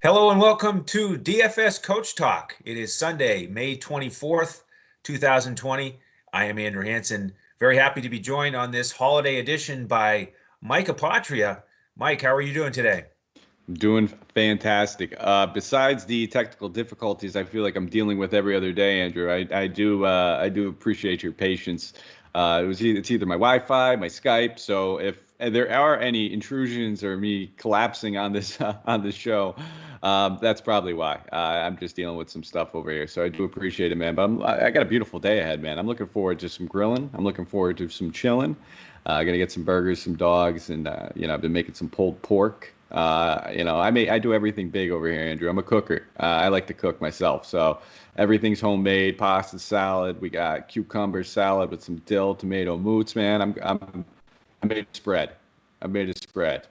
Hello and welcome to DFS Coach Talk. It is Sunday, May 24th, 2020. I am Andrew Hanson. Very happy to be joined on this holiday edition by Mike Apotria. Mike, how are you doing today? Doing fantastic. Besides the technical difficulties, I feel like I'm dealing with every other day, Andrew. I do appreciate your patience. It's either my Wi-Fi, my Skype. So if there are any intrusions or me collapsing on this on this show, that's probably why. I'm just dealing with some stuff over here. So I do appreciate it, man. But I got a beautiful day ahead, man. I'm looking forward to some grilling. I'm looking forward to some chilling. Gonna get some burgers, some dogs, and I've been making some pulled pork. I do everything big over here, Andrew. I'm a cooker. I like to cook myself, so everything's homemade. Pasta, salad. We got cucumber salad with some dill, tomato mousse. Man, I made a spread. I made a spread.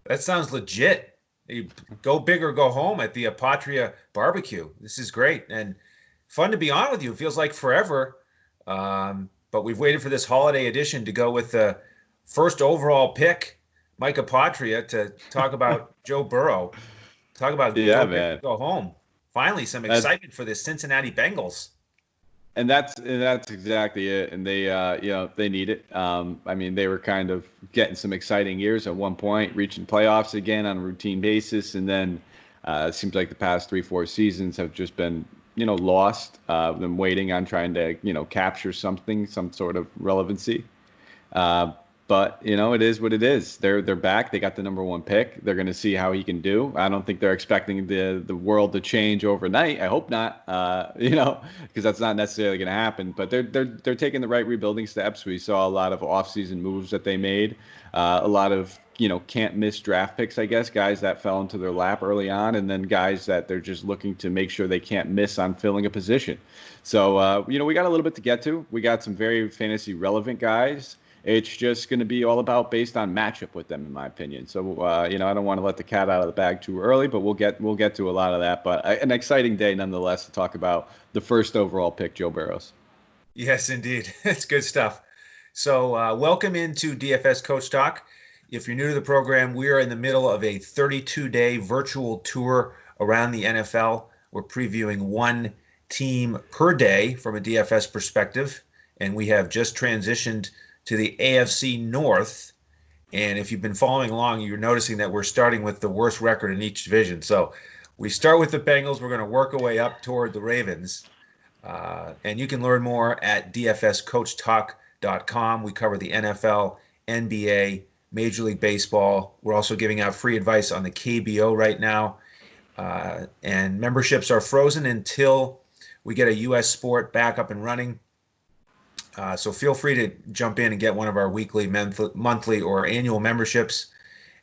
That sounds legit. You go big or go home at the Apotria barbecue. This is great and fun to be on with you. It feels like forever. But we've waited for this holiday edition to go with the first overall pick, Mike Apotria, to talk about Joe Burrow. Talk about Yeah, go big man. or go home. Finally, some That's excitement for the Cincinnati Bengals. and that's exactly it. And they need it. I mean, they were kind of getting some exciting years at one point, reaching playoffs again on a routine basis, and then it seems like the past 3, 4 seasons have just been lost. Them waiting on trying to capture something, some sort of relevancy. Uh, but it is what it is. They're back. They got the number one pick. They're going to see how he can do. I don't think they're expecting the world to change overnight. I hope not. Because that's not necessarily going to happen. But they're taking the right rebuilding steps. We saw a lot of offseason moves that they made. A lot of can't miss draft picks, I guess, guys that fell into their lap early on, and then guys that they're just looking to make sure they can't miss on filling a position. So we got a little bit to get to. We got some very fantasy relevant guys. It's just going to be all about based on matchup with them, in my opinion. So, I don't want to let the cat out of the bag too early, but we'll get to a lot of that. But an exciting day nonetheless to talk about the first overall pick, Joe Burrows. Yes, indeed. It's good stuff. So, welcome into DFS Coach Talk. If you're new to the program, we are in the middle of a 32-day virtual tour around the NFL. We're previewing one team per day from a DFS perspective, and we have just transitioned to the AFC North. And if you've been following along, you're noticing that we're starting with the worst record in each division. So we start with the Bengals. We're going to work our way up toward the Ravens. And you can learn more at DFSCoachTalk.com. We cover the NFL, NBA, Major League Baseball. We're also giving out free advice on the KBO right now. And memberships are frozen until we get a U.S. sport back up and running. So feel free to jump in and get one of our weekly, monthly, or annual memberships.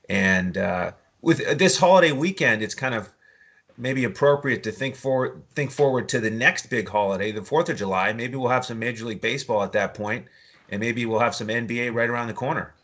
And with this holiday weekend, it's kind of maybe appropriate to think forward to the next big holiday, the 4th of July. Maybe we'll have some Major League Baseball at that point, and maybe we'll have some NBA right around the corner.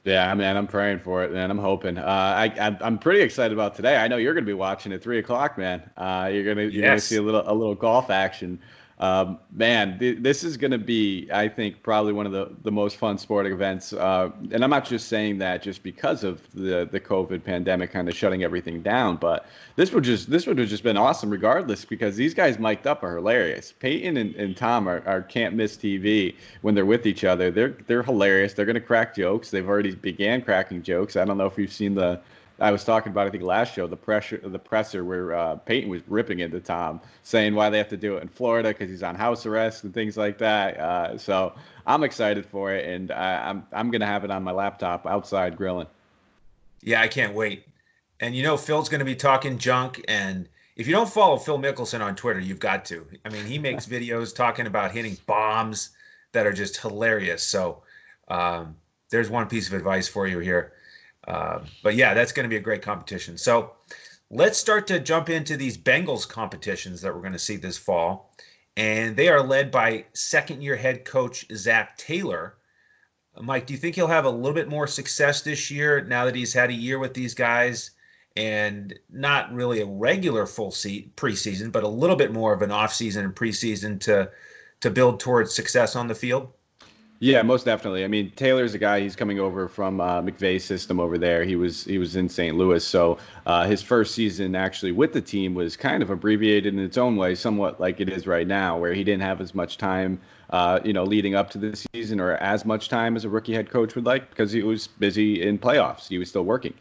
Yeah, man, I'm praying for it, man. I'm hoping. I'm pretty excited about today. I know you're going to be watching at 3 o'clock, man. You're gonna see Yes. a little golf action. Man, this is going to be, I think, probably one of the most fun sporting events. And I'm not just saying that just because of the COVID pandemic kind of shutting everything down, but this would have just been awesome regardless because these guys mic'd up are hilarious. Peyton and Tom are can't miss TV when they're with each other. They're hilarious. They're going to crack jokes. They've already began cracking jokes. I don't know if you've seen the. I was talking about, I think last show, the presser where Peyton was ripping into Tom, saying why they have to do it in Florida because he's on house arrest and things like that. So I'm excited for it, and I'm gonna have it on my laptop outside grilling. Yeah, I can't wait. And Phil's going to be talking junk. And if you don't follow Phil Mickelson on Twitter, you've got to. I mean, he makes videos talking about hitting bombs that are just hilarious. So there's one piece of advice for you here. But yeah, that's going to be a great competition. So let's start to jump into these Bengals competitions that we're going to see this fall. And they are led by second year head coach Zach Taylor. Mike, do you think he'll have a little bit more success this year now that he's had a year with these guys and not really a regular preseason, but a little bit more of an offseason and preseason to build towards success on the field? Yeah, most definitely. I mean, Taylor's a guy. He's coming over from McVay's system over there. He was in St. Louis, so his first season actually with the team was kind of abbreviated in its own way, somewhat like it is right now, where he didn't have as much time, leading up to the season, or as much time as a rookie head coach would like, because he was busy in playoffs. He was still working.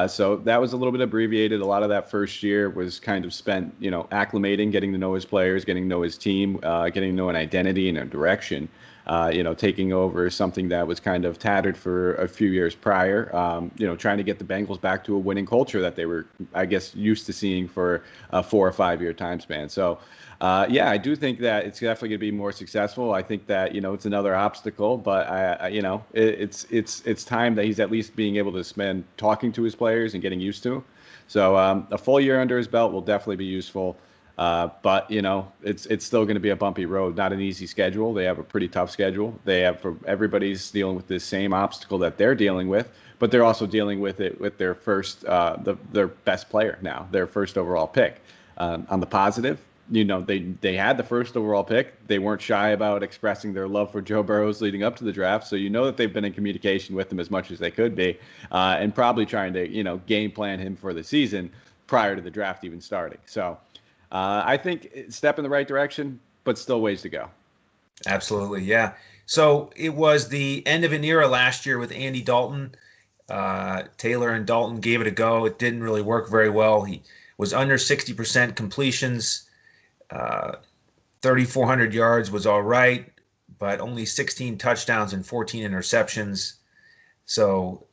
So that was a little bit abbreviated. A lot of that first year was kind of spent, acclimating, getting to know his players, getting to know his team, getting to know an identity and a direction. Taking over something that was kind of tattered for a few years prior, trying to get the Bengals back to a winning culture that they were, I guess, used to seeing for a 4 or 5 year time span. So, yeah, I do think that it's definitely going to be more successful. I think that, it's another obstacle, but it's time that he's at least being able to spend talking to his players and getting used to. So, a full year under his belt will definitely be useful. But it's still going to be a bumpy road, not an easy schedule. They have a pretty tough schedule. Everybody's dealing with this same obstacle that they're dealing with, but they're also dealing with it with their their best player now, their first overall pick. On the positive, they had the first overall pick. They weren't shy about expressing their love for Joe Burrows leading up to the draft. So that they've been in communication with him as much as they could be, and probably trying to game plan him for the season prior to the draft even starting. So. I think it's a step in the right direction, but still ways to go. Absolutely, yeah. So it was the end of an era last year with Andy Dalton. Taylor and Dalton gave it a go. It didn't really work very well. He was under 60% completions. 3,400 yards was all right, but only 16 touchdowns and 14 interceptions. So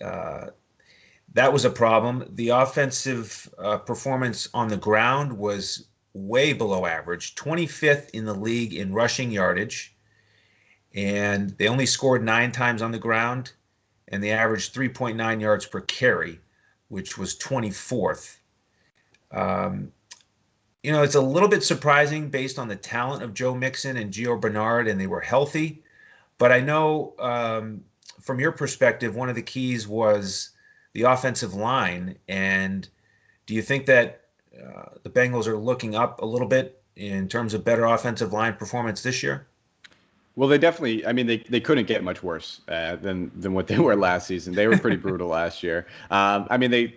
that was a problem. The offensive performance on the ground was way below average, 25th in the league in rushing yardage, and they only scored 9 times on the ground, and they averaged 3.9 yards per carry, which was 24th. It's a little bit surprising based on the talent of Joe Mixon and Gio Bernard, and they were healthy. But I know from your perspective, one of the keys was the offensive line. And do you think that the Bengals are looking up a little bit in terms of better offensive line performance this year? Well, they definitely. I mean, they couldn't get much worse than what they were last season. They were pretty brutal last year. I mean, they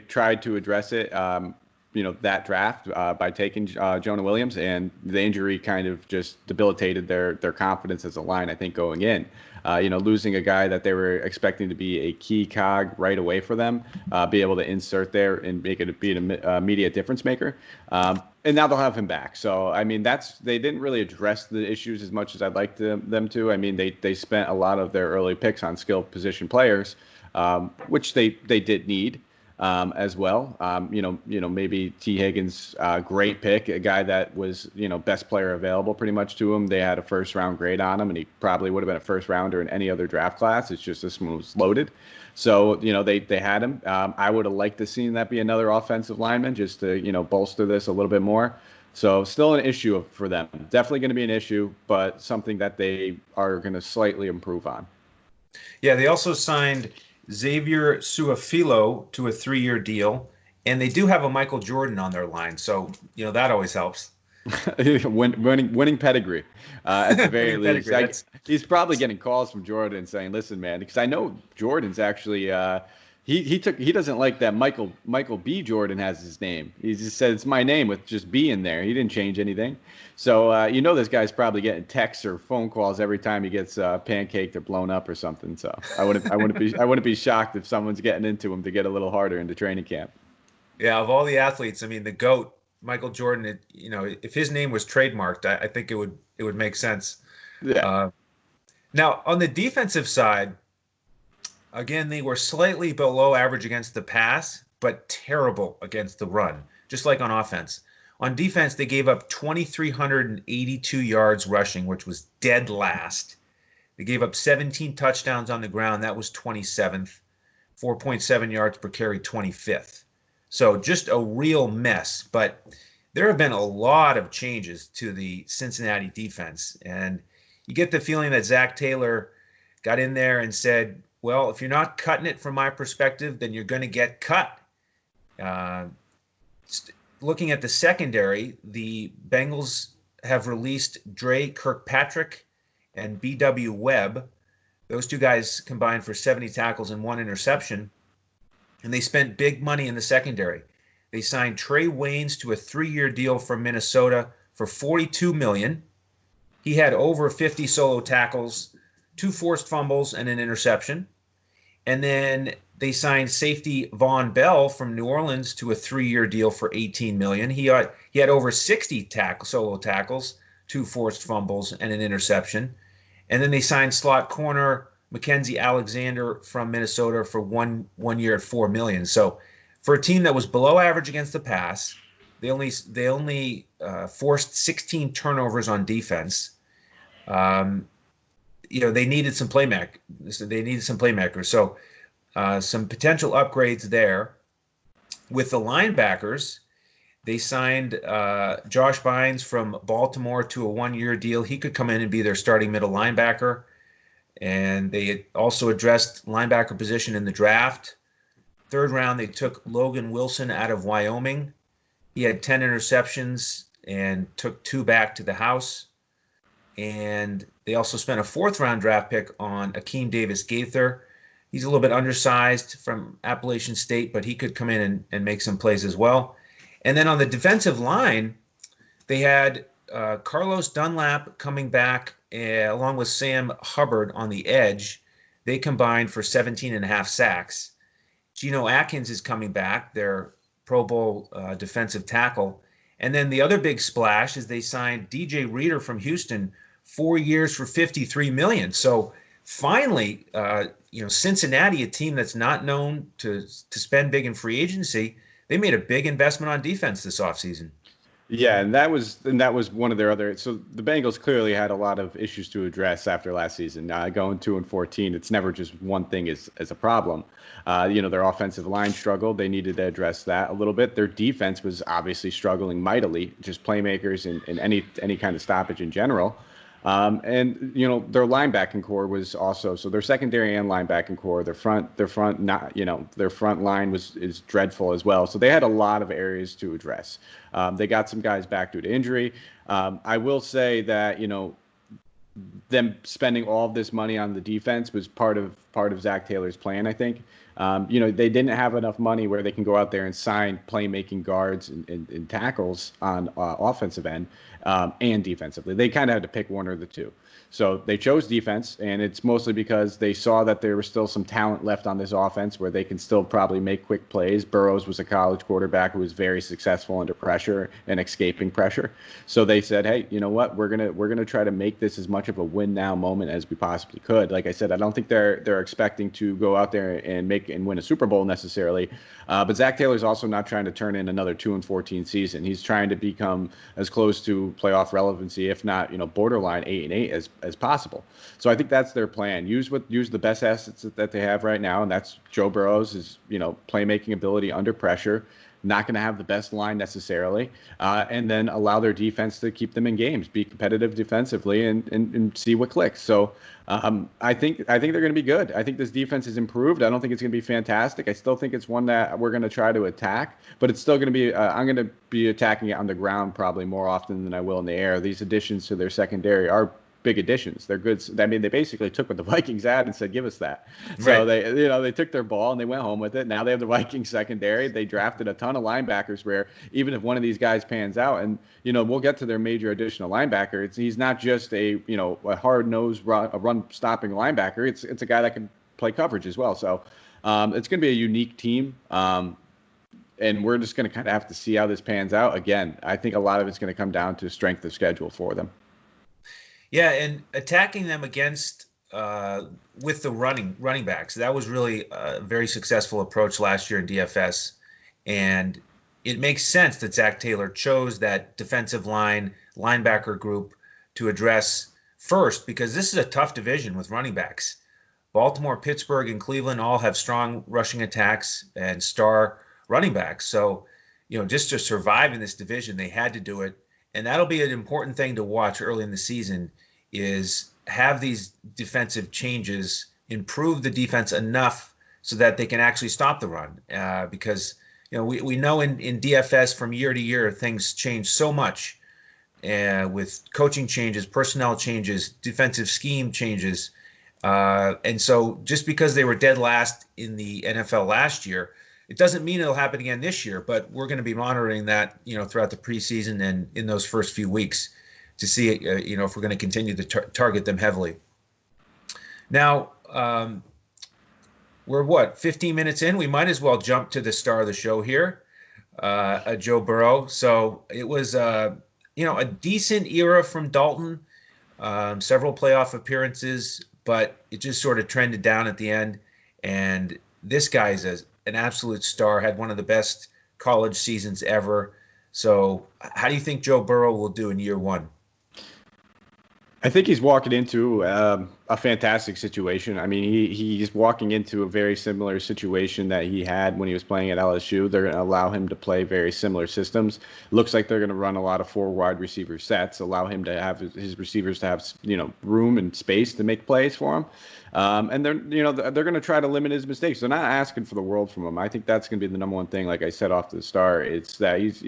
tried to address it. That draft by taking Jonah Williams, and the injury kind of just debilitated their confidence as a line, I think, going in. Losing a guy that they were expecting to be a key cog right away for them, be able to insert there and make it be an immediate difference maker. And now they'll have him back. So, I mean, they didn't really address the issues as much as I'd like them to. I mean, they spent a lot of their early picks on skilled position players, which they did need. As well. Maybe T. Higgins, great pick, a guy that was, best player available pretty much to him. They had a first round grade on him, and he probably would have been a first rounder in any other draft class. It's just this one was loaded. So, they had him. I would have liked to see that be another offensive lineman just to, bolster this a little bit more. So still an issue for them. Definitely going to be an issue, but something that they are going to slightly improve on. Yeah, they also signed Xavier Suafilo to a 3-year deal, and they do have a Michael Jordan on their line, so that always helps. winning pedigree, at the very least. He's probably getting calls from Jordan saying, "Listen, man," because I know Jordan's actually he doesn't like that Michael B. Jordan has his name. He just said it's my name with just B in there. He didn't change anything. So this guy's probably getting texts or phone calls every time he gets pancaked or blown up or something. So I wouldn't be shocked if someone's getting into him to get a little harder into training camp. Yeah, of all the athletes, I mean, the GOAT, Michael Jordan. If his name was trademarked, I think it would make sense. Yeah. Now on the defensive side, again, they were slightly below average against the pass, but terrible against the run, just like on offense. On defense, they gave up 2,382 yards rushing, which was dead last. They gave up 17 touchdowns on the ground. That was 27th. 4.7 yards per carry, 25th. So just a real mess. But there have been a lot of changes to the Cincinnati defense. And you get the feeling that Zach Taylor got in there and said, well, if you're not cutting it from my perspective, then you're going to get cut. Looking at the secondary, the Bengals have released Dre Kirkpatrick and B.W. Webb. Those two guys combined for 70 tackles and 1 interception. And they spent big money in the secondary. They signed Trey Waynes to a 3-year deal from Minnesota for $42 million. He had over 50 solo tackles, 2 forced fumbles, and an interception. And then they signed safety Von Bell from New Orleans to a 3-year deal for $18 million. He had over 60 solo tackles, 2 forced fumbles, and an interception. And then they signed slot corner Mackenzie Alexander from Minnesota for one year at $4 million. So for a team that was below average against the pass, they only forced 16 turnovers on defense. They needed some playmakers. So some potential upgrades there. With the linebackers, they signed Josh Bynes from Baltimore to a 1-year deal. He could come in and be their starting middle linebacker. And they also addressed linebacker position in the draft. 3rd round, they took Logan Wilson out of Wyoming. He had 10 interceptions and took 2 back to the house. And they also spent a 4th-round draft pick on Akeem Davis-Gaither. He's a little bit undersized from Appalachian State, but he could come in and make some plays as well. And then on the defensive line, they had Carlos Dunlap coming back along with Sam Hubbard on the edge. They combined for 17.5 sacks. Geno Atkins is coming back, their Pro Bowl defensive tackle. And then the other big splash is they signed DJ Reader from Houston, 4 years for $53 million. So finally, Cincinnati, a team that's not known to spend big in free agency, they made a big investment on defense this offseason. Yeah, and that was one of their other. So the Bengals clearly had a lot of issues to address after last season. Going 2-14, it's never just one thing as a problem. Their offensive line struggled. They needed to address that a little bit. Their defense was obviously struggling mightily, just playmakers and any kind of stoppage in general. Their linebacking core was also, so their secondary and linebacking core, their front line is dreadful as well. So they had a lot of areas to address. They got some guys back due to injury. I will say that, them spending all of this money on the defense was part of Zach Taylor's plan, I think. They didn't have enough money where they can go out there and sign playmaking guards and tackles on offensive end and defensively. They kind of had to pick one or the two. So they chose defense, and it's mostly because they saw that there was still some talent left on this offense where they can still probably make quick plays. Burrows was a college quarterback who was very successful under pressure and escaping pressure. So they said, hey, you know what? We're gonna try to make this as much of a win now moment as we possibly could. Like I said, I don't think they're expecting to go out there and win a Super Bowl necessarily. But Zach Taylor's also not trying to turn in another 2-14 season. He's trying to become as close to playoff relevancy, if not, borderline 8-8 as possible. So I think that's their plan. Use the best assets that they have right now, and that's Joe Burrow's playmaking ability under pressure. Not going to have the best line necessarily, and then allow their defense to keep them in games, be competitive defensively, and see what clicks. So I think they're going to be good. I think this defense has improved. I don't think it's going to be fantastic. I still think it's one that we're going to try to attack, but it's still going to be. I'm going to be attacking it on the ground probably more often than I will in the air. These additions to their secondary are big additions. They're good. I mean, they basically took what the Vikings had and said, give us that. So right. They took their ball and they went home with it. Now they have the Vikings secondary. They drafted a ton of linebackers where even if one of these guys pans out, and, we'll get to their major additional linebacker, he's not just a hard-nosed run stopping linebacker. It's a guy that can play coverage as well. So it's going to be a unique team. And we're just going to kind of have to see how this pans out. Again, I think a lot of it's going to come down to strength of schedule for them. Yeah, and attacking them against with the running backs, that was really a very successful approach last year in DFS, and it makes sense that Zach Taylor chose that defensive linebacker group to address first, because this is a tough division with running backs. Baltimore, Pittsburgh, and Cleveland all have strong rushing attacks and star running backs. So, just to survive in this division, they had to do it. And that'll be an important thing to watch early in the season, is have these defensive changes improve the defense enough so that they can actually stop the run. Because, we know in DFS from year to year, things change so much. with coaching changes, personnel changes, defensive scheme changes. And so just because they were dead last in the NFL last year, it doesn't mean it'll happen again this year, but we're going to be monitoring that, throughout the preseason and in those first few weeks to see, if we're going to continue to target them heavily. Now, we're 15 minutes in? We might as well jump to the star of the show here, Joe Burrow. So it was, a decent era from Dalton, several playoff appearances, but it just sort of trended down at the end. And this guy's an absolute star, had one of the best college seasons ever. So how do you think Joe Burrow will do in year one? I think he's walking into a fantastic situation. I mean, he's walking into a very similar situation that he had when he was playing at LSU. They're going to allow him to play very similar systems. Looks like they're going to run a lot of 4 wide receiver sets, allow him to have his receivers to have room and space to make plays for him. And they're going to try to limit his mistakes. They're not asking for the world from him. I think that's going to be the number one thing. Like I said off to the start, it's that he's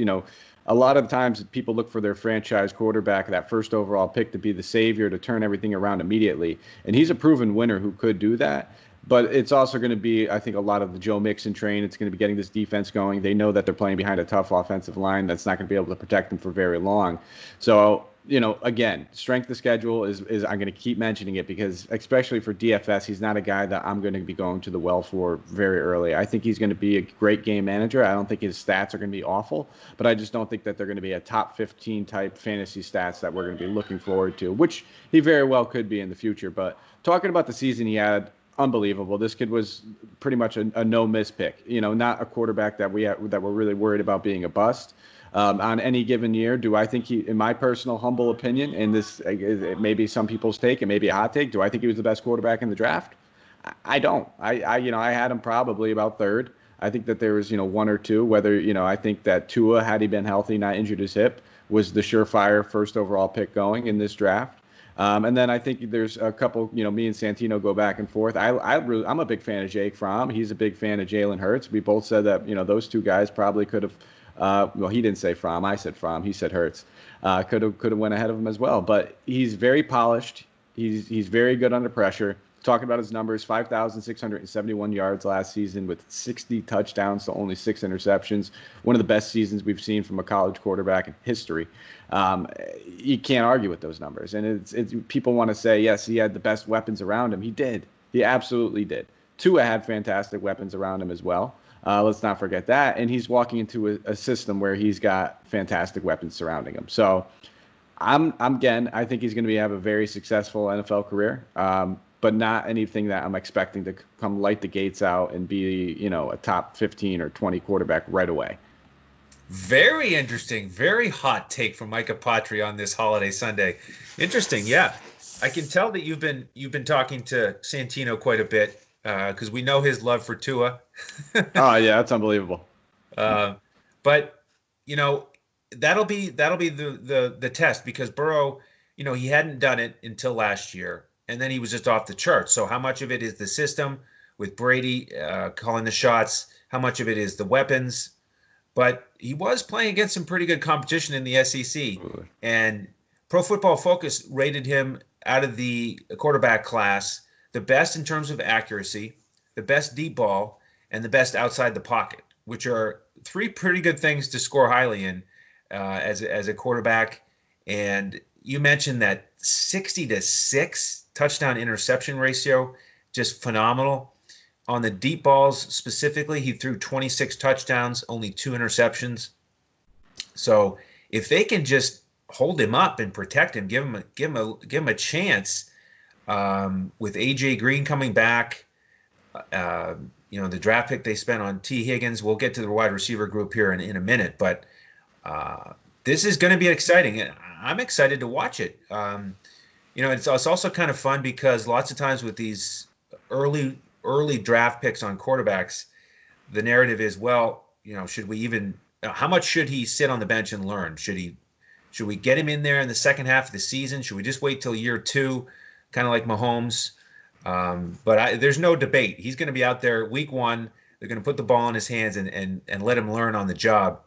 a lot of times people look for their franchise quarterback, that first overall pick, to be the savior, to turn everything around immediately. And he's a proven winner who could do that. But it's also going to be, I think, a lot of the Joe Mixon train. It's going to be getting this defense going. They know that they're playing behind a tough offensive line that's not going to be able to protect them for very long. So, again, strength of schedule is I'm going to keep mentioning it because, especially for DFS, he's not a guy that I'm going to be going to the well for very early. I think he's going to be a great game manager. I don't think his stats are going to be awful, but I just don't think that they're going to be a top 15 type fantasy stats that we're going to be looking forward to, which he very well could be in the future. But talking about the season he had, unbelievable. This kid was pretty much a no-miss pick. Not a quarterback that we're really worried about being a bust. On any given year, do I think he, in my personal humble opinion, and this it may be some people's take, it may be a hot take, do I think he was the best quarterback in the draft? I don't. I had him probably about third. I think that there was, one or two, whether, I think that Tua, had he been healthy, not injured his hip, was the surefire first overall pick going in this draft. And then I think there's a couple, me and Santino go back and forth. I'm a big fan of Jake Fromm. He's a big fan of Jalen Hurts. We both said that, those two guys probably could have, well, he didn't say Fromm. I said Fromm. He said Hurts. Could have went ahead of him as well. But he's very polished. He's very good under pressure. Talking about his numbers, 5,671 yards last season with 60 touchdowns to only 6 interceptions. One of the best seasons we've seen from a college quarterback in history. You can't argue with those numbers. And it's people want to say, yes, he had the best weapons around him. He did. He absolutely did. Tua had fantastic weapons around him as well. Let's not forget that. And he's walking into a system where he's got fantastic weapons surrounding him. So I think he's going to have a very successful NFL career. But not anything that I'm expecting to come light the gates out and be, a top 15 or 20 quarterback right away. Very interesting. Very hot take from Mike Apotria on this holiday Sunday. Interesting. Yeah. I can tell that you've been talking to Santino quite a bit because we know his love for Tua. Oh, yeah. That's unbelievable. But, that'll be the test because Burrow, he hadn't done it until last year. And then he was just off the charts. So how much of it is the system with Brady calling the shots? How much of it is the weapons? But he was playing against some pretty good competition in the SEC. And Pro Football Focus rated him out of the quarterback class the best in terms of accuracy, the best deep ball, and the best outside the pocket, which are 3 pretty good things to score highly in as a quarterback. And you mentioned that 60-6 touchdown interception ratio, just phenomenal. On the deep balls specifically, he threw 26 touchdowns, only 2 interceptions. So if they can just hold him up and protect him, give him a chance with AJ Green coming back, the draft pick they spent on T. Higgins. We'll get to the wide receiver group here in a minute, but this is going to be exciting. I'm excited to watch it. It's also kind of fun because lots of times with these early draft picks on quarterbacks, the narrative is, well, should we even how much should he sit on the bench and learn? Should we get him in there in the second half of the season? Should we just wait till year 2, kind of like Mahomes? But there's no debate. He's going to be out there week 1. They're going to put the ball in his hands and let him learn on the job.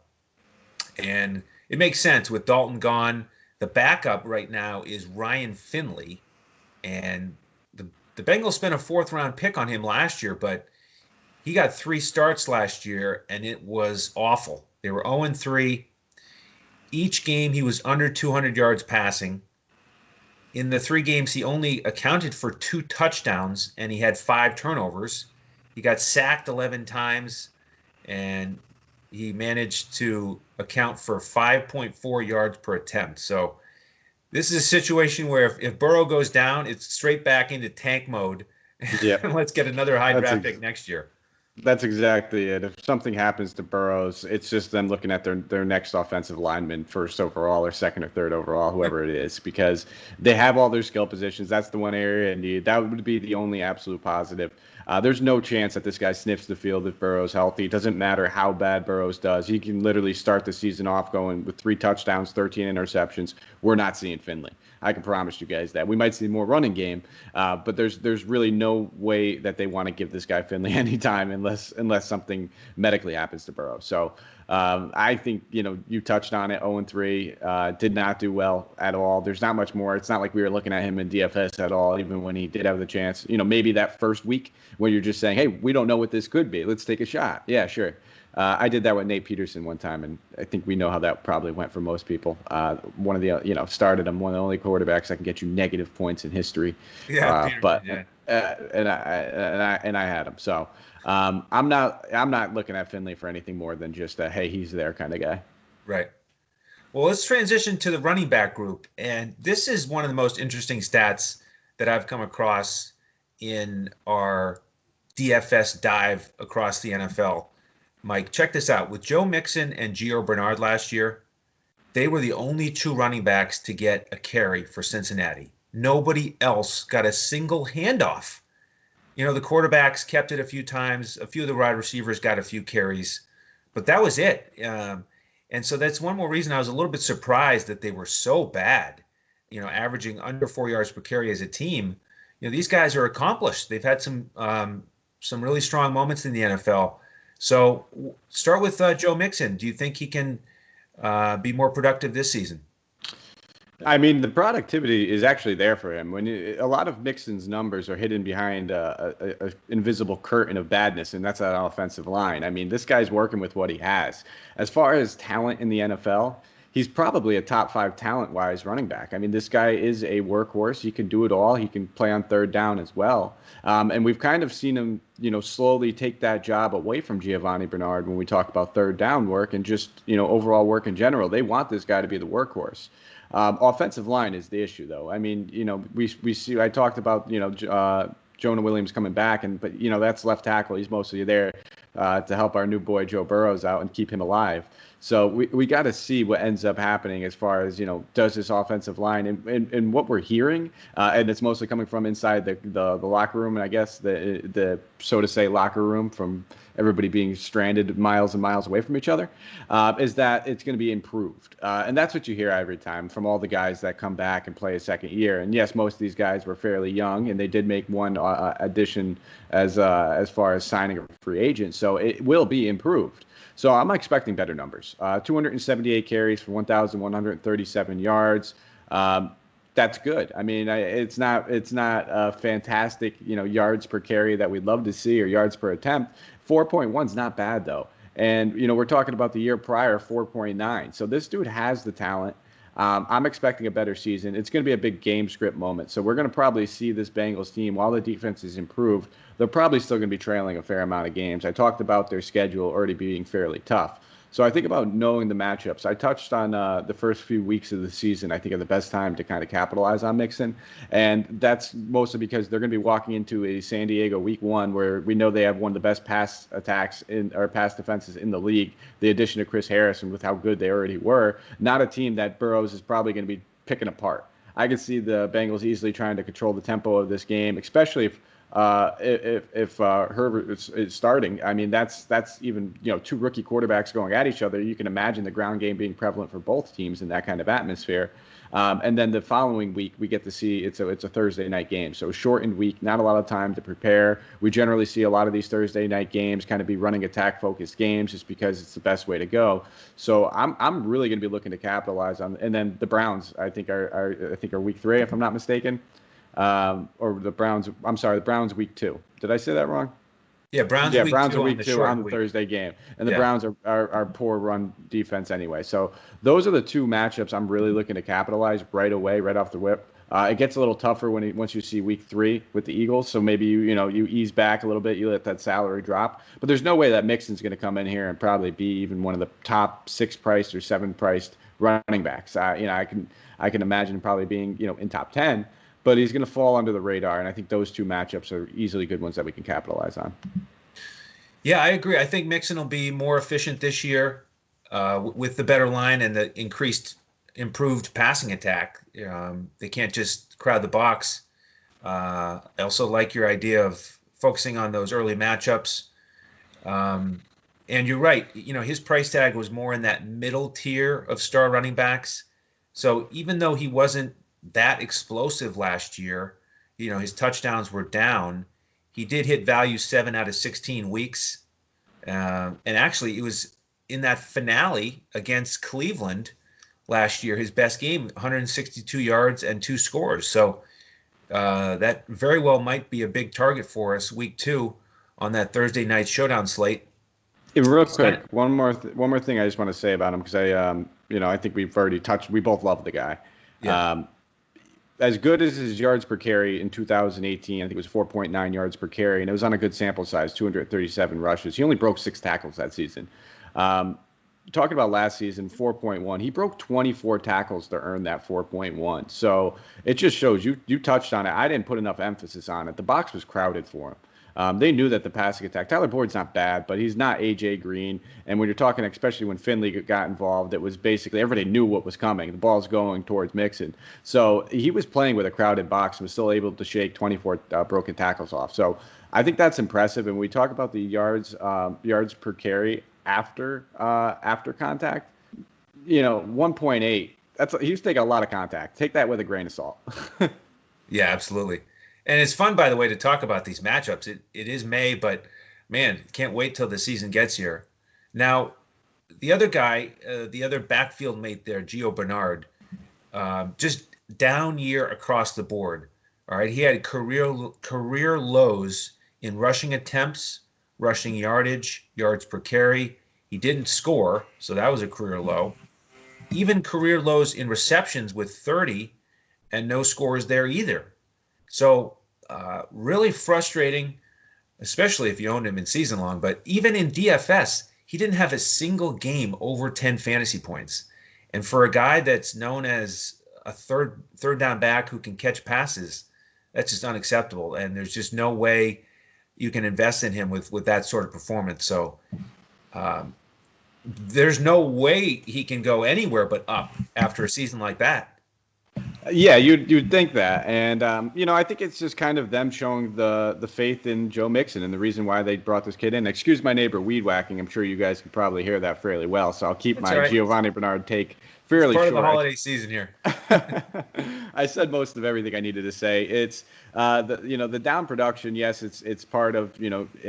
And it makes sense with Dalton gone. The backup right now is Ryan Finley, and the Bengals spent a fourth round pick on him last year, but he got 3 starts last year, and it was awful. They were 0-3. Each game, he was under 200 yards passing. In the 3 games, he only accounted for 2 touchdowns, and he had 5 turnovers. He got sacked 11 times, and he managed to account for 5.4 yards per attempt. So this is a situation where if Burrow goes down, it's straight back into tank mode. Yeah. Let's get another high draft pick next year. That's exactly it. If something happens to Burrows, it's just them looking at their next offensive lineman, first overall or second or third overall, whoever it is, because they have all their skill positions. That's the one area in need. That would be the only absolute positive. There's no chance that this guy sniffs the field if Burrow's healthy. It doesn't matter how bad Burrows does. He can literally start the season off going with 3 touchdowns, 13 interceptions. We're not seeing Finley. I can promise you guys that. We might see more running game, but there's really no way that they want to give this guy Finley any time unless something medically happens to Burrow. So I think, you touched on it, 0-3, did not do well at all. There's not much more. It's not like we were looking at him in DFS at all, even when he did have the chance. Maybe that first week where you're just saying, hey, we don't know what this could be. Let's take a shot. Yeah, sure. I did that with Nate Peterson one time, and I think we know how that probably went for most people. One of the, started him, one of the only quarterbacks that can get you negative points in history. Yeah, and I had him. So I'm not looking at Finley for anything more than just a hey, he's there kind of guy. Right. Well, let's transition to the running back group, and this is one of the most interesting stats that I've come across in our DFS dive across the NFL. Mike, check this out. With Joe Mixon and Gio Bernard last year, they were the only 2 running backs to get a carry for Cincinnati. Nobody else got a single handoff. The quarterbacks kept it a few times. A few of the wide receivers got a few carries, but that was it. And so that's one more reason I was a little bit surprised that they were so bad, averaging under 4 yards per carry as a team. These guys are accomplished. They've had some really strong moments in the NFL. So start with Joe Mixon. Do you think he can be more productive this season? I mean, the productivity is actually there for him. A lot of Mixon's numbers are hidden behind a invisible curtain of badness, and that's that offensive line. I mean, this guy's working with what he has. As far as talent in the NFL, he's probably a top 5 talent-wise running back. I mean, this guy is a workhorse. He can do it all. He can play on third down as well. And we've kind of seen him, slowly take that job away from Giovanni Bernard when we talk about third down work and just, overall work in general. They want this guy to be the workhorse. Offensive line is the issue, though. I mean, we see. I talked about Jonah Williams coming back, but that's left tackle. He's mostly there to help our new boy Joe Burrows out and keep him alive. So we got to see what ends up happening as far as does this offensive line and what we're hearing, and it's mostly coming from inside the locker room, and I guess the so to say locker room from everybody being stranded miles and miles away from each other, is that it's going to be improved. And that's what you hear every time from all the guys that come back and play a second year. And yes, most of these guys were fairly young, and they did make one addition as far as signing a free agent. So it will be improved. So I'm expecting better numbers. 278 carries for 1,137 yards. That's good. I mean, it's not fantastic, yards per carry that we'd love to see or yards per attempt. 4.1 is not bad, though. And, we're talking about the year prior, 4.9. So this dude has the talent. I'm expecting a better season. It's going to be a big game script moment. So we're going to probably see this Bengals team, while the defense is improved, they're probably still going to be trailing a fair amount of games. I talked about their schedule already being fairly tough. So I think about knowing the matchups. I touched on the first few weeks of the season, I think, are the best time to kind of capitalize on Mixon. And that's mostly because they're going to be walking into a San Diego week 1 where we know they have one of the best pass attacks or pass defenses in the league. The addition of Chris Harrison with how good they already were. Not a team that Burrows is probably going to be picking apart. I could see the Bengals easily trying to control the tempo of this game, especially if if Herbert is starting. I mean, that's even, two rookie quarterbacks going at each other. You can imagine the ground game being prevalent for both teams in that kind of atmosphere. And then the following week, we get to see it's a Thursday night game. So shortened week, not a lot of time to prepare. We generally see a lot of these Thursday night games kind of be running attack focused games just because it's the best way to go. So I'm really going to be looking to capitalize on. And then the Browns, I think are week 3, if I'm not mistaken. Or the Browns. I'm sorry, the Browns week 2. Did I say that wrong? Yeah, Browns are week 2 on the Thursday game, and the Browns are poor run defense anyway. So those are the 2 matchups I'm really looking to capitalize right away, right off the whip. It gets a little tougher once you see week 3 with the Eagles. So maybe you ease back a little bit, you let that salary drop. But there's no way that Mixon's going to come in here and probably be even one of the top 6 priced or 7 priced running backs. I can imagine probably being in top 10. But he's going to fall under the radar, and I think those 2 matchups are easily good ones that we can capitalize on. Yeah, I agree. I think Mixon will be more efficient this year with the better line and the improved passing attack. They can't just crowd the box. I also like your idea of focusing on those early matchups. And you're right. His price tag was more in that middle tier of star running backs. So even though he wasn't that explosive last year, his touchdowns were down, he did hit value 7 out of 16 weeks. And actually, it was in that finale against Cleveland last year, his best game, 162 yards and 2 scores. So that very well might be a big target for us week 2 on that Thursday night showdown slate. Real quick, one more thing I just want to say about him, because I think we've already touched. We both love the guy. Yeah. As good as his yards per carry in 2018, I think it was 4.9 yards per carry, and it was on a good sample size, 237 rushes. He only broke 6 tackles that season. Talking about last season, 4.1. He broke 24 tackles to earn that 4.1. So it just shows you touched on it. I didn't put enough emphasis on it. The box was crowded for him. They knew that the passing attack, Tyler Boyd's not bad, but he's not A.J. Green. And when you're talking, especially when Finley got involved, it was basically everybody knew what was coming. The ball's going towards Mixon. So he was playing with a crowded box and was still able to shake 24 broken tackles off. So I think that's impressive. And when we talk about the yards per carry after contact, 1.8. He was taking a lot of contact. Take that with a grain of salt. Yeah, absolutely. And it's fun, by the way, to talk about these matchups. It is May, but man, can't wait till the season gets here. Now, the other guy, the other backfield mate there, Gio Bernard, just down year across the board. All right, he had career lows in rushing attempts, rushing yardage, yards per carry. He didn't score, so that was a career low. Even career lows in receptions with 30, and no scores there either. So really frustrating, especially if you owned him in season long. But even in DFS, he didn't have a single game over 10 fantasy points. And for a guy that's known as a third down back who can catch passes, that's just unacceptable. And there's just no way you can invest in him with that sort of performance. So there's no way he can go anywhere but up after a season like that. Yeah, you'd think that, and I think it's just kind of them showing the faith in Joe Mixon and the reason why they brought this kid in. Excuse my neighbor weed whacking. I'm sure you guys can probably hear that fairly well, so I'll keep my right. Giovanni Bernard take fairly short. Part of the holiday season here. I said most of everything I needed to say. It's the down production. Yes, it's part of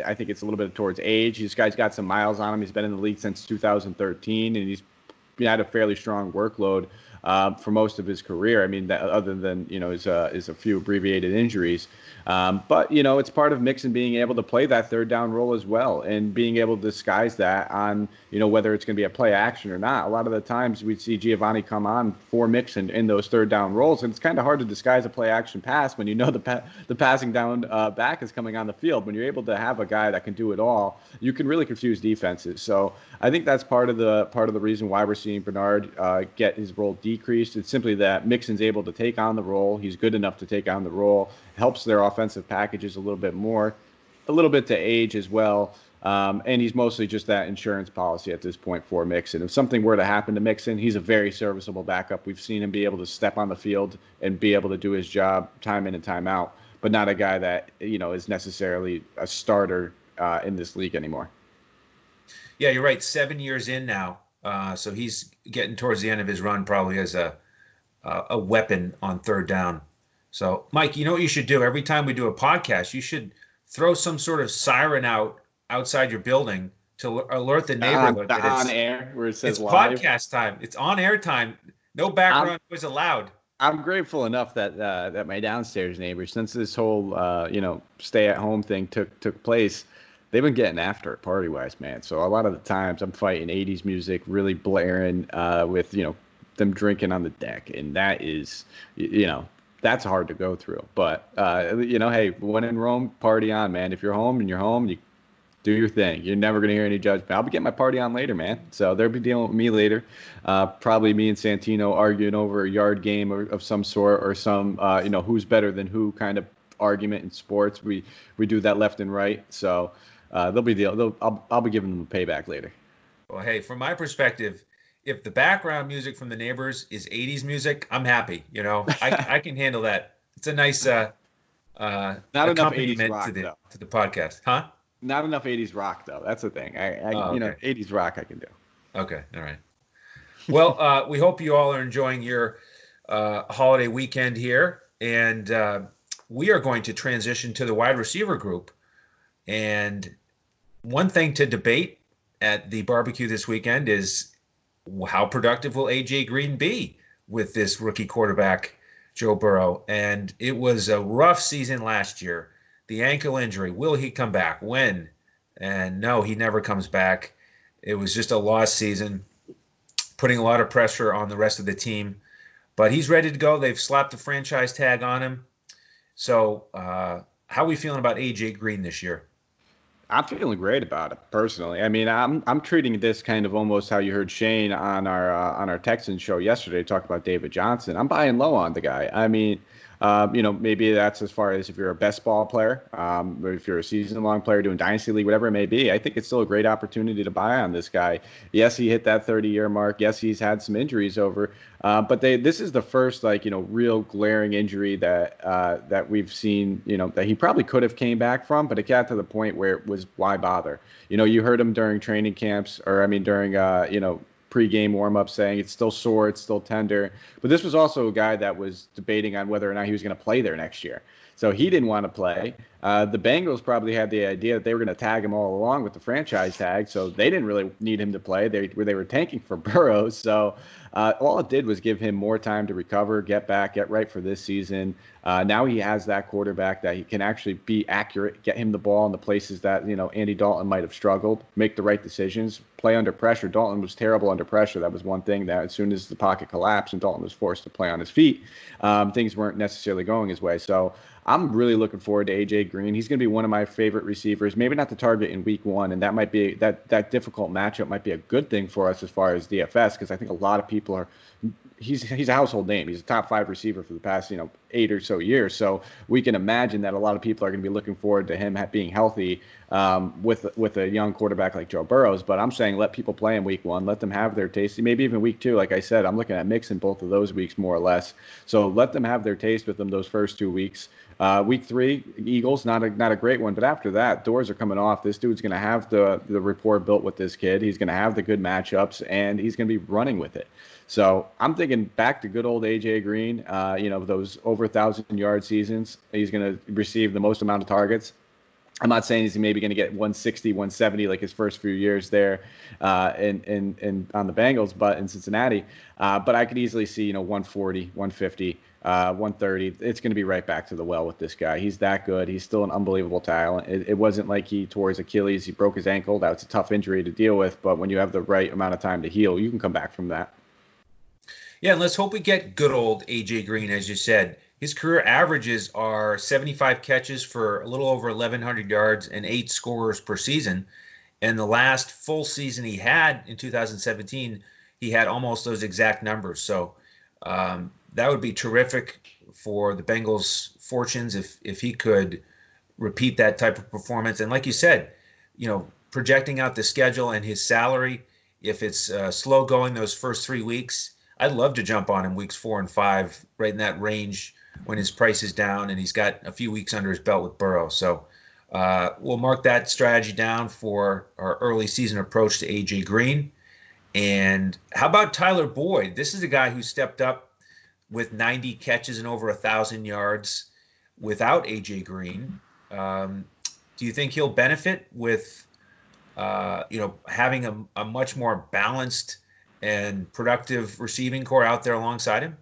I think it's a little bit towards age. This guy's got some miles on him. He's been in the league since 2013, and he's had a fairly strong workload for most of his career. I mean, other than is a few abbreviated injuries, but it's part of Mixon being able to play that third down role as well, and being able to disguise that on whether it's going to be a play action or not. A lot of the times we see Giovanni come on for Mixon in those third down roles, and it's kind of hard to disguise a play action pass when the passing down back is coming on the field. When you're able to have a guy that can do it all, you can really confuse defenses. So I think that's part of the reason why we're seeing Bernard get his role decreased. It's simply that Mixon's able to take on the role. He's good enough to take on the role. Helps their offensive packages a little bit more, a little bit to age as well. And he's mostly just that insurance policy at this point for Mixon. If something were to happen to Mixon, he's a very serviceable backup. We've seen him be able to step on the field and be able to do his job time in and time out. but not a guy that, is necessarily a starter in this league anymore. Yeah, you're right. 7 years in now. So he's getting towards the end of his run, probably as a weapon on third down. So, Mike, you know what you should do? Every time we do a podcast, you should throw some sort of siren out outside your building to alert the neighborhood that on air where it says it's live. podcast time. It's on air time. No I'm background noise allowed. I'm grateful enough that my downstairs neighbors, since this whole stay at home thing took place, they've been getting after it party wise, man. So a lot of the times I'm fighting 80s music, really blaring with them drinking on the deck, and that is that's hard to go through. But hey, when in Rome, party on, man. If you're home, you do your thing. You're never going to hear any judgment. I'll be getting my party on later, man. So they'll be dealing with me later. Probably me and Santino arguing over a yard game of some sort, or some, who's better than who kind of argument in sports. We do that left and right. So I'll be giving them a payback later. Well, hey, from my perspective, if the background music from the neighbors is 80s music, I'm happy. I can handle that. It's a nice not enough 80s rock, to the podcast, huh? Not enough 80s rock, though. That's the thing. Okay. 80s rock I can do. Okay. All right. Well, we hope you all are enjoying your holiday weekend here. And we are going to transition to the wide receiver group. And one thing to debate at the barbecue this weekend is how productive will A.J. Green be with this rookie quarterback, Joe Burrow? And it was a rough season last year. The ankle injury, will he come back? When? And no, he never comes back. It was just a lost season, putting a lot of pressure on the rest of the team. But he's ready to go. They've slapped the franchise tag on him. So how are we feeling about A.J. Green this year? I'm feeling great about it personally. I mean, I'm treating this kind of almost how you heard Shane on our Texans show yesterday talk about David Johnson. I'm buying low on the guy. I mean, maybe that's as far as if you're a best ball player, or if you're a season-long player doing Dynasty League, whatever it may be. I think it's still a great opportunity to buy on this guy. Yes, he hit that 30-year mark. Yes, he's had some injuries over, but this is the first real glaring injury that we've seen. That he probably could have came back from, but it got to the point where it was why bother? You heard him during training camps, or during pre-game warm-up saying it's still sore, it's still tender. But this was also a guy that was debating on whether or not he was going to play there next year. So he didn't want to play. The Bengals probably had the idea that they were going to tag him all along with the franchise tag, so they didn't really need him to play. They were tanking for Burrow, so all it did was give him more time to recover, get back, get right for this season. Now he has that quarterback that he can actually be accurate, get him the ball in the places that Andy Dalton might have struggled, make the right decisions, play under pressure. Dalton was terrible under pressure. That was one thing that as soon as the pocket collapsed and Dalton was forced to play on his feet, things weren't necessarily going his way. So I'm really looking forward to A.J. Green. He's going to be one of my favorite receivers, maybe not the target in week one, and that might be that difficult matchup might be a good thing for us as far as DFS, because I think a lot of people are he's a household name. He's a top 5 receiver for the past 8 or so years. So we can imagine that a lot of people are going to be looking forward to him being healthy with a young quarterback like Joe Burrow. But I'm saying let people play in week one, let them have their taste. Maybe even week 2. Like I said, I'm looking at mixing both of those weeks more or less. So let them have their taste with them those first 2 weeks. Week 3, Eagles, not a great one, but after that, doors are coming off. This dude's going to have the rapport built with this kid. He's going to have the good matchups, and he's going to be running with it. So I'm thinking back to good old A.J. Green, those over 1,000-yard seasons. He's going to receive the most amount of targets. I'm not saying he's maybe going to get 160, 170 like his first few years there in on the Bengals, but in Cincinnati. But I could easily see 140, 150. 130. It's going to be right back to the well with this guy. He's that good. He's still an unbelievable talent. It wasn't like he tore his Achilles. He broke his ankle. That was a tough injury to deal with. But when you have the right amount of time to heal, you can come back from that. Yeah, and let's hope we get good old A.J. Green, as you said. His career averages are 75 catches for a little over 1,100 yards and 8 scorers per season. And the last full season he had in 2017, he had almost those exact numbers. So that would be terrific for the Bengals' fortunes if he could repeat that type of performance. And like you said, projecting out the schedule and his salary, if it's slow going those first 3 weeks, I'd love to jump on him weeks 4 and 5, right in that range when his price is down and he's got a few weeks under his belt with Burrow. So we'll mark that strategy down for our early season approach to AJ Green. And how about Tyler Boyd? This is a guy who stepped up with 90 catches and over 1,000 yards without AJ Green. Do you think he'll benefit with having a much more balanced and productive receiving core out there alongside him?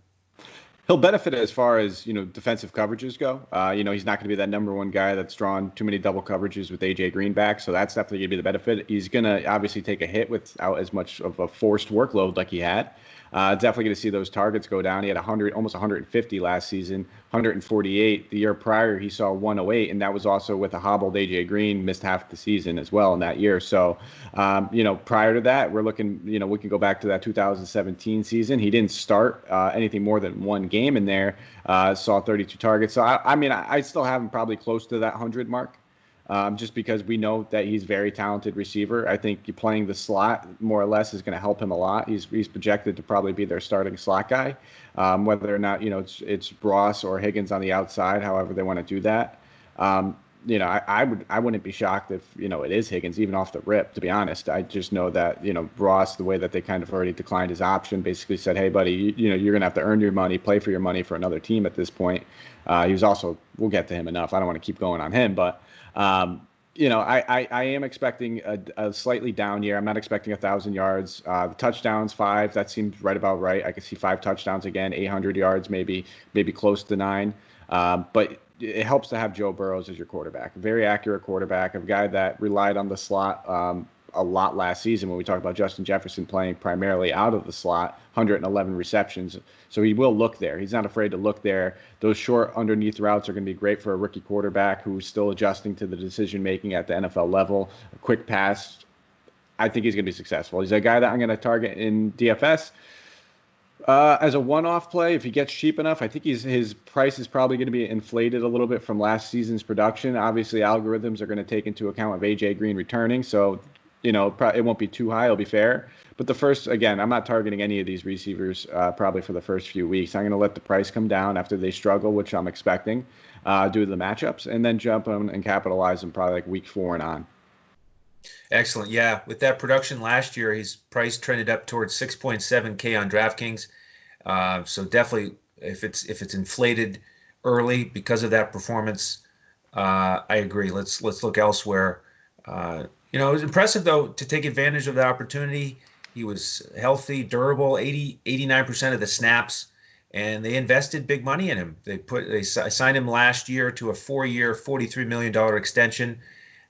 He'll benefit as far as, defensive coverages go. He's not going to be that number one guy that's drawn too many double coverages with AJ Green back. So that's definitely going to be the benefit. He's going to obviously take a hit without as much of a forced workload like he had. Definitely going to see those targets go down. He had almost 150 last season, 148 the year prior. He saw 108, and that was also with a hobbled AJ Green, missed half the season as well in that year. So, prior to that, we're looking. We can go back to that 2017 season. He didn't start anything more than one game in there. Saw 32 targets. So I still have him probably close to that 100 mark. Just because we know that he's a very talented receiver. I think playing the slot more or less is going to help him a lot. He's projected to probably be their starting slot guy, whether or not it's Ross or Higgins on the outside, however they want to do that. I wouldn't be shocked if it is Higgins even off the rip. To be honest, I just know that Ross, the way that they kind of already declined his option, basically said, hey buddy, you're gonna have to earn your money, play for your money for another team at this point. He was also, we'll get to him enough. I don't want to keep going on him, but. I am expecting a slightly down year. I'm not expecting 1,000 yards. The touchdowns, 5. That seems right about right. I could see 5 touchdowns again, 800 yards, maybe close to 9. But it helps to have Joe Burrow as your quarterback, a very accurate quarterback, a guy that relied on the slot a lot last season when we talked about Justin Jefferson playing primarily out of the slot, 111 receptions. So he will look there. He's not afraid to look there. Those short underneath routes are going to be great for a rookie quarterback who's still adjusting to the decision making at the NFL level. A quick pass, I think he's going to be successful. He's a guy that I'm going to target in DFS. As a one-off play, if he gets cheap enough, I think his price is probably going to be inflated a little bit from last season's production. Obviously, algorithms are going to take into account of AJ Green returning, so it won't be too high. It'll be fair. But I'm not targeting any of these receivers probably for the first few weeks. I'm going to let the price come down after they struggle, which I'm expecting due to the matchups, and then jump them and capitalize them probably like week 4 and on. Excellent. Yeah, with that production last year, his price trended up towards 6.7K on DraftKings. So definitely, if it's inflated early because of that performance, I agree. Let's look elsewhere. It was impressive though to take advantage of the opportunity. He was healthy, durable, 89% of the snaps, and they invested big money in him. They signed him last year to a 4-year, $43 million extension.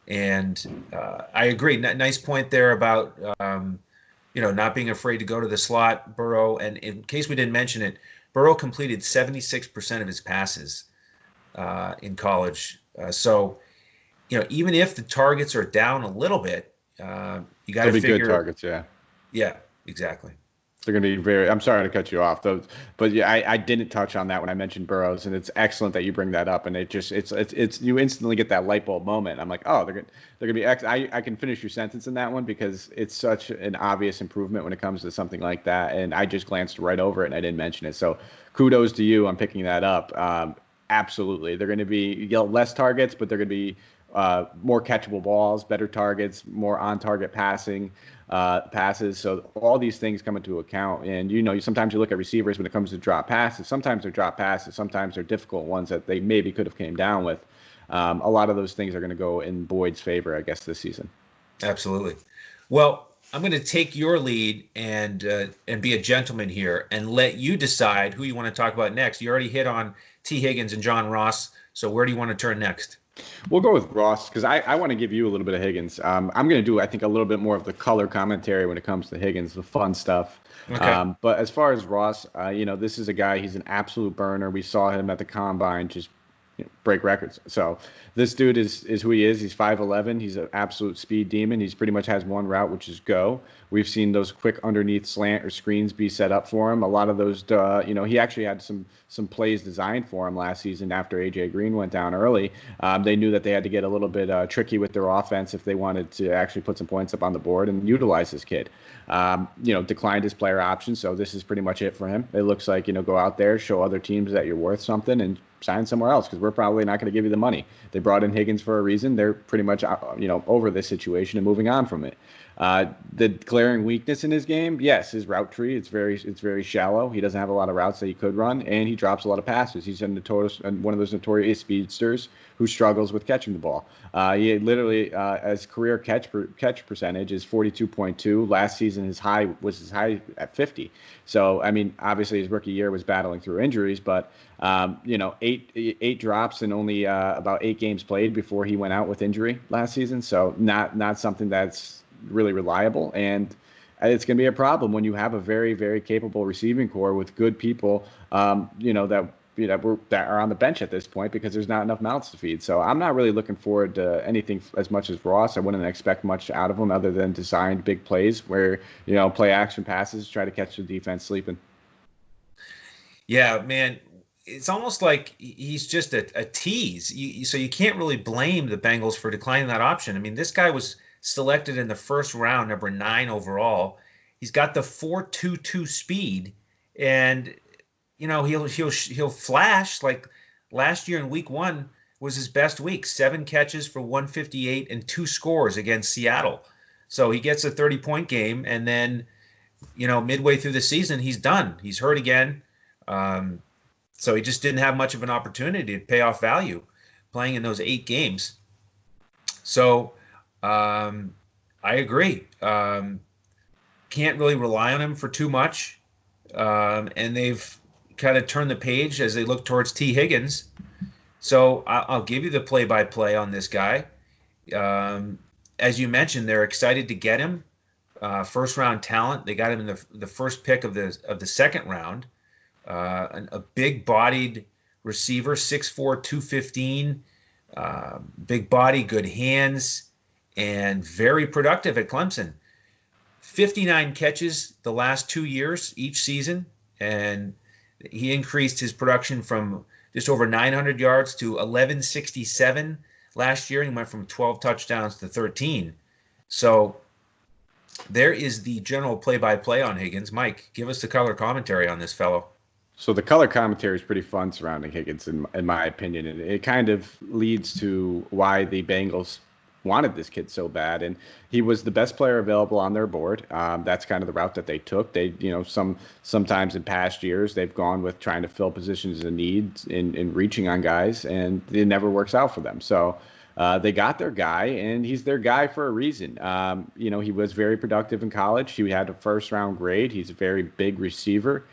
And I agree. Nice point there about not being afraid to go to the slot. Burrow, and in case we didn't mention it, Burrow completed 76% of his passes in college. So even if the targets are down a little bit, you got to figure. Good targets, yeah. Yeah, exactly. They're going to be very. I'm sorry to cut you off, though, but yeah, I didn't touch on that when I mentioned Burrows, and it's excellent that you bring that up. And it's you instantly get that light bulb moment. I'm like, oh, they're going to be. I can finish your sentence in that one because it's such an obvious improvement when it comes to something like that, and I just glanced right over it and I didn't mention it. So kudos to you on picking that up. Absolutely, they're going to be less targets, but they're going to be more catchable balls, better targets, more on-target passes. So all these things come into account. And, sometimes you look at receivers when it comes to drop passes. Sometimes they're drop passes. Sometimes they're difficult ones that they maybe could have came down with. A lot of those things are going to go in Boyd's favor, I guess, this season. Absolutely. Well, I'm going to take your lead and be a gentleman here and let you decide who you want to talk about next. You already hit on T. Higgins and John Ross. So where do you want to turn next? We'll go with Ross because I want to give you a little bit of Higgins. I'm going to do, I think, a little bit more of the color commentary when it comes to Higgins, the fun stuff. Okay. But as far as Ross, this is a guy, he's an absolute burner. We saw him at the Combine just break records. So this dude is who he is. He's 5'11". He's an absolute speed demon. He's pretty much has one route, which is go. We've seen those quick underneath slant or screens be set up for him. A lot of those, he actually had some plays designed for him last season after AJ Green went down early. They knew that they had to get a little bit tricky with their offense if they wanted to actually put some points up on the board and utilize this kid. Declined his player option, so this is pretty much it for him. It looks like, go out there, show other teams that you're worth something, and sign somewhere else, because we're probably not going to give you the money. They brought in Higgins for a reason. They're pretty much over this situation and moving on from it. The glaring weakness in his game, yes, his route tree. It's very shallow. He doesn't have a lot of routes that he could run, and he drops a lot of passes. He's one of those notorious speedsters who struggles with catching the ball. He literally, as career catch percentage is 42.2. Last season, his high at 50. So, I mean, obviously his rookie year was battling through injuries, but eight drops and only about 8 games played before he went out with injury last season. So not something that's really reliable, and it's going to be a problem when you have a very, very capable receiving core with good people, that are on the bench at this point, because there's not enough mouths to feed. So I'm not really looking forward to anything as much as Ross. I wouldn't expect much out of him other than designed big plays where, play action passes, try to catch the defense sleeping. Yeah, man. It's almost like he's just a tease. So you can't really blame the Bengals for declining that option. I mean, this guy was selected in the first round, number 9 overall. He's got the 4.22 speed, and he'll flash. Like last year in week 1 was his best week. 7 catches for 158 and 2 scores against Seattle. So he gets a 30-point game, and then midway through the season he's done. He's hurt again. So he just didn't have much of an opportunity to pay off value playing in those 8 games. So I agree. Can't really rely on him for too much. And they've kind of turned the page as they look towards T. Higgins. So I'll give you the play-by-play on this guy. As you mentioned, they're excited to get him. First-round talent. They got him in the first pick of the second round. A big-bodied receiver, 6'4", 215, big body, good hands, and very productive at Clemson. 59 catches the last 2 years each season, and he increased his production from just over 900 yards to 1167 last year, and he went from 12 touchdowns to 13. So there is the general play-by-play on Higgins. Mike, give us the color commentary on this fellow. So the color commentary is pretty fun surrounding Higgins, in my opinion, and it kind of leads to why the Bengals wanted this kid so bad. And he was the best player available on their board. That's kind of the route that they took. They, sometimes in past years they've gone with trying to fill positions of need in reaching on guys, and it never works out for them. So they got their guy, and he's their guy for a reason. He was very productive in college. He had a first-round grade. He's a very big receiver.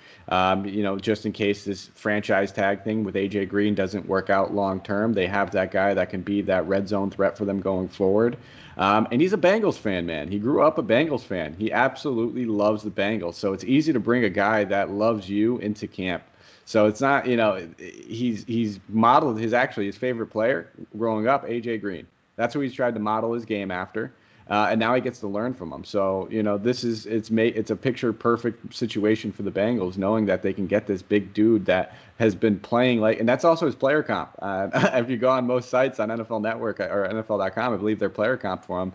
Just in case this franchise tag thing with AJ Green doesn't work out long term, they have that guy that can be that red zone threat for them going forward. And he's a Bengals fan, man. He grew up a Bengals fan. He absolutely loves the Bengals. So it's easy to bring a guy that loves you into camp. So it's not, he's modeled his favorite player growing up, AJ Green. That's who he's tried to model his game after. And now he gets to learn from them. So, it's a picture perfect situation for the Bengals, knowing that they can get this big dude that has been playing and that's also his player comp. If you go on most sites on NFL Network or NFL.com, I believe their player comp for him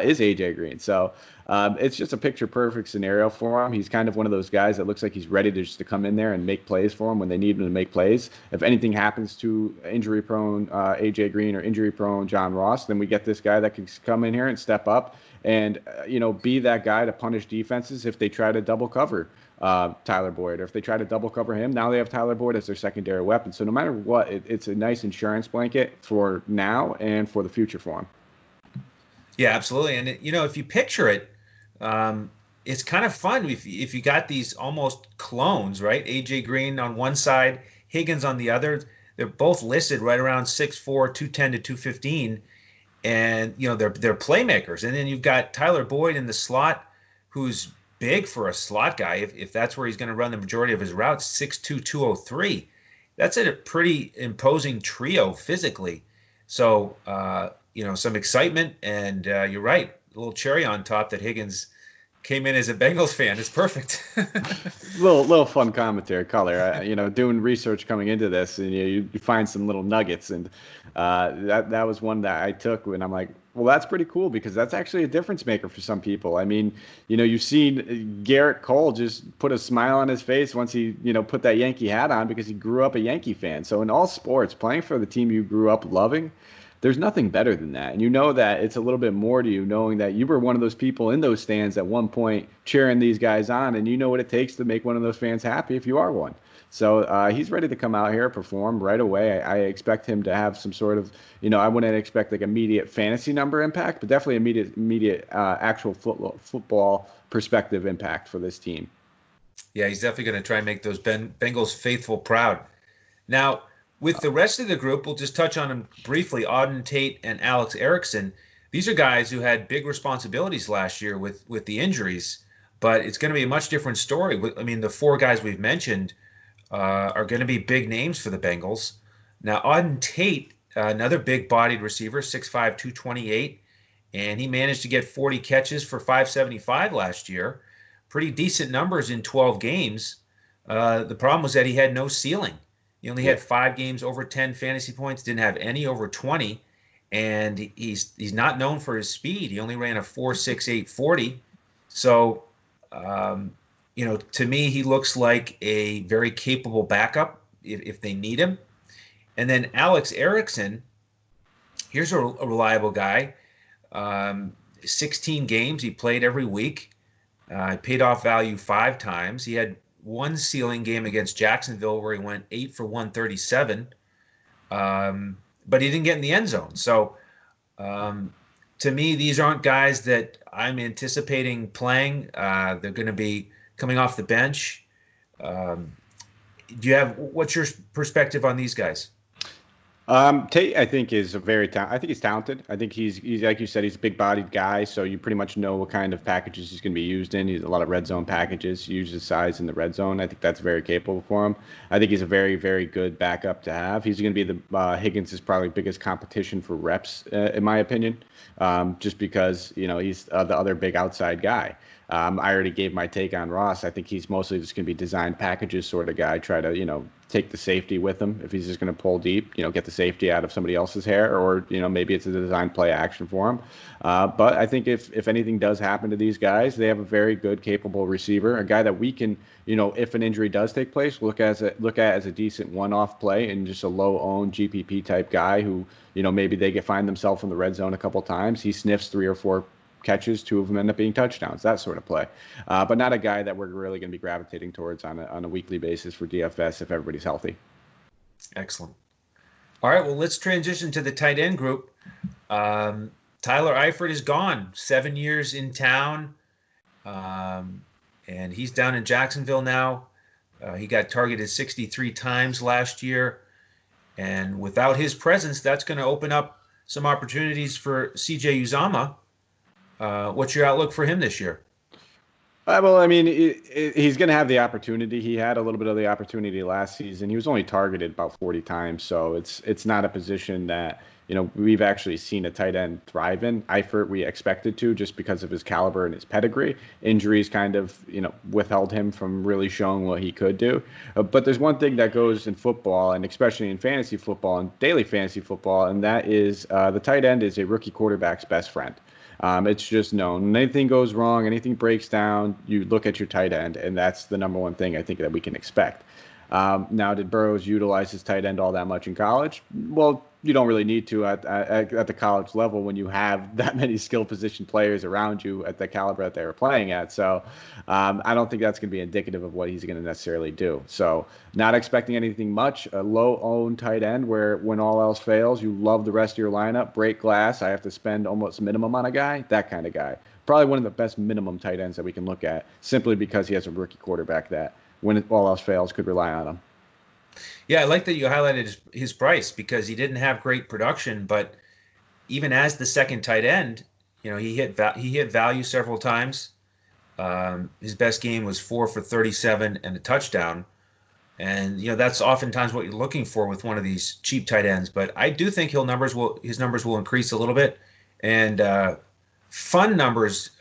is AJ Green. So it's just a picture perfect scenario for him. He's kind of one of those guys that looks like he's ready to come in there and make plays for him when they need him to make plays. If anything happens to injury prone AJ Green or injury prone John Ross, then we get this guy that can come in here and step up and be that guy to punish defenses if they try to double cover Tyler Boyd, or if they try to double cover him. Now they have Tyler Boyd as their secondary weapon. So no matter what, it's a nice insurance blanket for now and for the future for him. Yeah, absolutely. And if you picture it, it's kind of fun if you got these almost clones, right? AJ Green on one side, Higgins on the other. They're both listed right around 6'4", 210 to 215. And, they're playmakers. And then you've got Tyler Boyd in the slot, who's big for a slot guy. If that's where he's going to run the majority of his routes, 6'2", 203. that's a pretty imposing trio physically. So, some excitement, and you're right, a little cherry on top that Higgins came in as a Bengals fan. It's perfect. Little fun commentary color. Doing research coming into this, and you find some little nuggets, and that was one that I took, and I'm like, well, that's pretty cool because that's actually a difference maker for some people. I mean, you've seen Garrett Cole just put a smile on his face once he, put that Yankee hat on because he grew up a Yankee fan. So in all sports, playing for the team you grew up loving, there's nothing better than that. And you know that it's a little bit more to you knowing that you were one of those people in those stands at one point cheering these guys on, and you know what it takes to make one of those fans happy if you are one. So he's ready to come out here, perform right away. I expect him to have some sort of, I wouldn't expect like immediate fantasy number impact, but definitely immediate actual football perspective impact for this team. Yeah, he's definitely going to try and make those Bengals faithful proud. Now, with the rest of the group, we'll just touch on them briefly. Auden Tate and Alex Erickson. These are guys who had big responsibilities last year with the injuries, but it's going to be a much different story. I mean, the four guys we've mentioned are going to be big names for the Bengals. Now, Auden Tate, another big-bodied receiver, 6'5", 228, and he managed to get 40 catches for 575 last year. Pretty decent numbers in 12 games. The problem was that he had no ceiling. He only had 5 games over 10 fantasy points, didn't have any over 20, and he's not known for his speed. He only ran a 4.68 40. So, to me, he looks like a very capable backup if they need him. And then Alex Erickson, here's a reliable guy. 16 games, he played every week. Paid off value 5 times. He had one ceiling game against Jacksonville where he went 8 for 137, but he didn't get in the end zone. So to me, these aren't guys that I'm anticipating playing. They're going to be coming off the bench. What's your perspective on these guys? Tate, I think, is I think he's talented. I think he's like you said, he's a big-bodied guy, so you pretty much know what kind of packages he's going to be used in. He's a lot of red zone packages. He uses size in the red zone. I think that's very capable for him. I think he's a very, very good backup to have. He's going to be Higgins' probably biggest competition for reps, in my opinion, just because he's the other big outside guy. I already gave my take on Ross. I think he's mostly just going to be designed packages sort of guy. Try to take the safety with him if he's just going to pull deep, get the safety out of somebody else's hair, or maybe it's a design play action for him. But I think if anything does happen to these guys, they have a very good, capable receiver, a guy that we can, if an injury does take place, look at as a decent one-off play and just a low-owned GPP type guy who maybe they find themselves in the red zone a couple times. He sniffs 3 or 4 catches, 2 of them end up being touchdowns, that sort of play. But not a guy that we're really going to be gravitating towards on a weekly basis for DFS if everybody's healthy. Excellent. All right, well, let's transition to the tight end group. Tyler Eifert is gone, 7 years in town, and he's down in Jacksonville now. He got targeted 63 times last year, and without his presence, that's going to open up some opportunities for CJ Uzomah. What's your outlook for him this year? Well, I mean, he's going to have the opportunity. He had a little bit of the opportunity last season. He was only targeted about 40 times, so it's not a position that we've actually seen a tight end thrive in. Eifert, we expected to, just because of his caliber and his pedigree. Injuries kind of withheld him from really showing what he could do. But there's one thing that goes in football, and especially in fantasy football and daily fantasy football, and that is the tight end is a rookie quarterback's best friend. It's just known. When anything goes wrong, anything breaks down, you look at your tight end, and that's the number one thing I think that we can expect. Now, did Burrows utilize his tight end all that much in college? Well, you don't really need to at the college level when you have that many skill position players around you at the caliber that they were playing at. So I don't think that's going to be indicative of what he's going to necessarily do. So not expecting anything much. A low-owned tight end where when all else fails, you love the rest of your lineup, break glass, I have to spend almost minimum on a guy, that kind of guy. Probably one of the best minimum tight ends that we can look at simply because he has a rookie quarterback that, when all else fails, could rely on him. Yeah, I like that you highlighted his price because he didn't have great production, but even as the second tight end, he hit value several times. His best game was 4 for 37 and a touchdown. And that's oftentimes what you're looking for with one of these cheap tight ends. But I do think his numbers will increase a little bit. And fun numbers.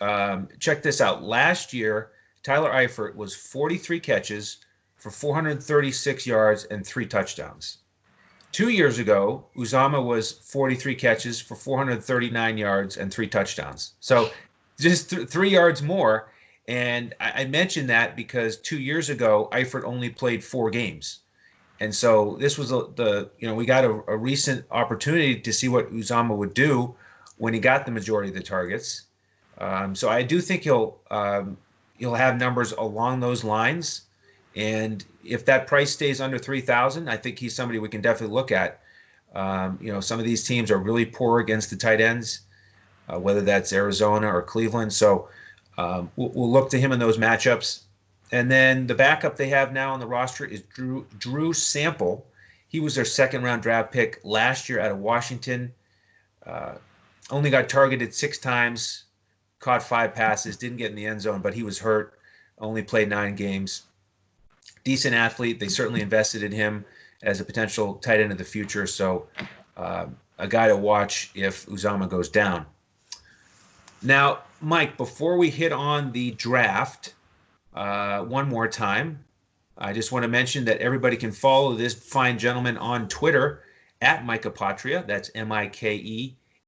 Check this out. Last year, Tyler Eifert was 43 catches for 436 yards and 3 touchdowns. 2 years ago, Uzama was 43 catches for 439 yards and 3 touchdowns. So just 3 yards more. And I mentioned that because 2 years ago, Eifert only played 4 games. And so this was we got a recent opportunity to see what Uzama would do when he got the majority of the targets. So I do think he'll have numbers along those lines. And if that price stays under 3,000, I think he's somebody we can definitely look at. Some of these teams are really poor against the tight ends, whether that's Arizona or Cleveland. So we'll look to him in those matchups. And then the backup they have now on the roster is Drew Sample. He was their second-round draft pick last year out of Washington. Only got targeted 6 times, caught 5 passes, didn't get in the end zone, but he was hurt, only played 9 games. Decent athlete. They certainly invested in him as a potential tight end of the future. So a guy to watch if Uzama goes down. Now, Mike, before we hit on the draft one more time, I just want to mention that everybody can follow this fine gentleman on Twitter at Mike Apotria. That's Mike